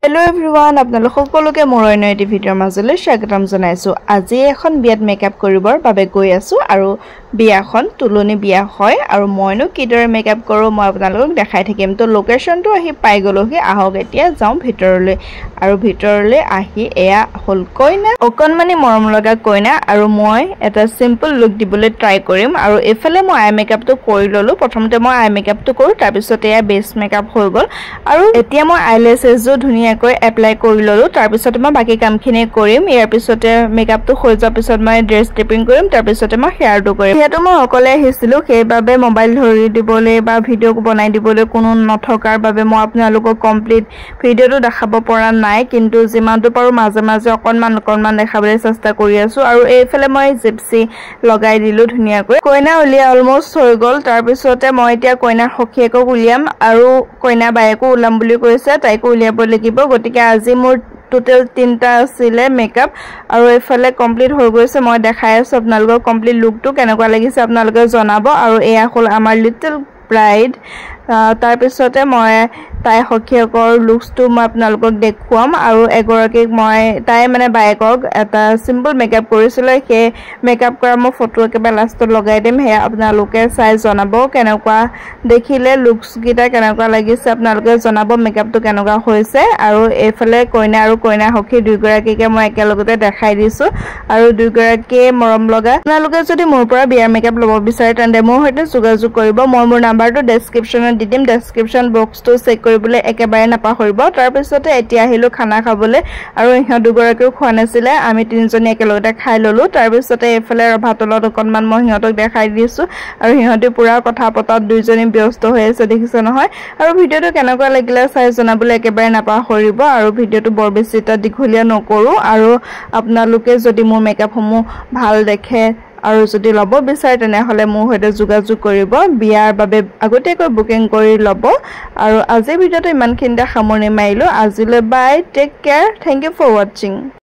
Hello everyone, আপোনালোক সকলোকে মোৰ অন্য এটি ভিডিঅ'ৰ মাজলৈ স্বাগতম জনাইছো। আজি এখন বিয়াত মেকআপ কৰিবৰ বাবে গৈ আছো আৰু বিয়াখন তুলনি বিয়া হয় আৰু মইনো কিদৰে মেকআপ কৰো মই আপোনালোকক দেখাই থাকিম। তো লোকেশনটো আহি পাই গলোহি, আহক এতিয়া যাও ভিতৰলৈ। আৰু ভিতৰলৈ আহি এয়া হল কইনা, অকনমানি মৰম লগা কইনা আৰু মই এটা সিম্পল লুক দিবলৈ ট্ৰাই কৰিম। আৰু এফালে মই আই মেকআপটো কৰি ললো। প্ৰথমতে মই আই মেকআপটো কৰো, তাৰ পিছত এয়া বেস মেকআপ হৈ গল আৰু এতিয়া মই আইলেছেসও ধুনিয়াকৈ এপ্লাই কৰি ললো। তাৰ পিছত মই বাকি কামখিনি কৰিম। ইয়াৰ পিছতে মেকআপটো হৈ যোৱাৰ পিছত মই ড্ৰেছ টিপিং কৰিম, তাৰ পিছতে মই হেয়াৰটো কৰিম। হেয়াৰটো মই অকলে আহিছিলো, সেইবাবে মোবাইল ধৰি দিবলৈ বা ভিডিঅ' বনাই দিবলৈ কোনো নথকাৰ বাবে মই আপোনালোকক কমপ্লিট ভিডিঅ'টো দেখাব পৰা নাই, কিন্তু যিমানটো পাৰো মাজে মাজে অকনমান দেখাবলৈ চেষ্টা কৰি আছো। আৰু এইফালে মই জিপসি লগাই দিলো ধুনিয়াকৈ। কইনা উলিয়া অলমোষ্ট হৈ গল। তাৰ পিছতে মই এতিয়া কইনাৰ সখীয়েকক উলিয়াম আৰু কইনা বায়েকো উলাম বুলি কৈছে, তাইকো উলিয়াব লাগিব। গতিকে আজি মোৰ টোটেল 3টা আছিল মেকআপ আৰু এফালে কমপ্লিট হৈ গৈছে। মই দেখাই আছো আপোনালোকক কমপ্লিট লুকটো কেনেকুৱা লাগিছে আপোনালোকে জনাব। আৰু এয়া হ'ল আমাৰ লিটল ব্ৰাইড। তাৰ পিছতে মই তাই সখীয়েকৰ লুকসটো মই আপোনালোকক দেখুৱাম আৰু এগৰাকীক মই তাই মানে বায়েকক এটা সিম্পল মেকআপ কৰিছিল, সেই মেকআপ কৰা মই ফটো একেবাৰে লাষ্টত লগাই দিম। সেয়া আপোনালোকে চাই জনাব কেনেকুৱা দেখিলে, লুকস গিটা কেনেকুৱা লাগিছে আপোনালোকে জনাব, মেকআপটো কেনেকুৱা হৈছে। আৰু এইফালে কইনা আৰু কইনা সখী দুইগৰাকীকে মই একেলগতে দেখাই দিছো আৰু দুইগৰাকীয়ে মৰম লগা। আপোনালোকে যদি মোৰ পৰা বিয়াৰ মেকআপ ল'ব বিচাৰে তেন্তে মোৰ সৈতে যোগাযোগ কৰিব। মই মোৰ নাম্বাৰটো ডেসক্ৰিপচনত দি দিম, ডেসক্ৰিপচন বক্সটো চেক কৰিবলৈ একেবাৰে নাপাহৰিব। তাৰ পিছতে এতিয়া আহিলো খানা খাবলৈ আৰু ইহঁত দুগৰাকীও খোৱা নাছিলে, আমি তিনিজনী একেলগতে খাই ললো। তাৰ পিছতে এইফালে ৰভা তলত অকনমান মই সিহঁতক দেখাই দিছো আৰু সিহঁতে পুৰা কথা পতাত দুইজনী ব্যস্ত হৈ আছে, দেখিছে নহয়। আৰু ভিডিঅ'টো কেনেকুৱা লাগিলে চাই জনাবলৈ একেবাৰে নাপাহৰিব। আৰু ভিডিঅ'টো বৰ বেছি এটা দীঘলীয়া নকৰো। আৰু আপোনালোকে যদি মোৰ মেকআপসমূহ ভাল দেখে আৰু যদি ল'ব বিচাৰে তেনেহলে মোৰ সৈতে যোগাযোগ কৰিব, বিয়াৰ বাবে আগতীয়াকৈ বুকিং কৰি ল'ব। আৰু আজি ভিডিঅ'টো ইমানখিনিতে সামৰণি মাৰিলো। আজিলৈ bye, take care, thank you for ৱাচিং।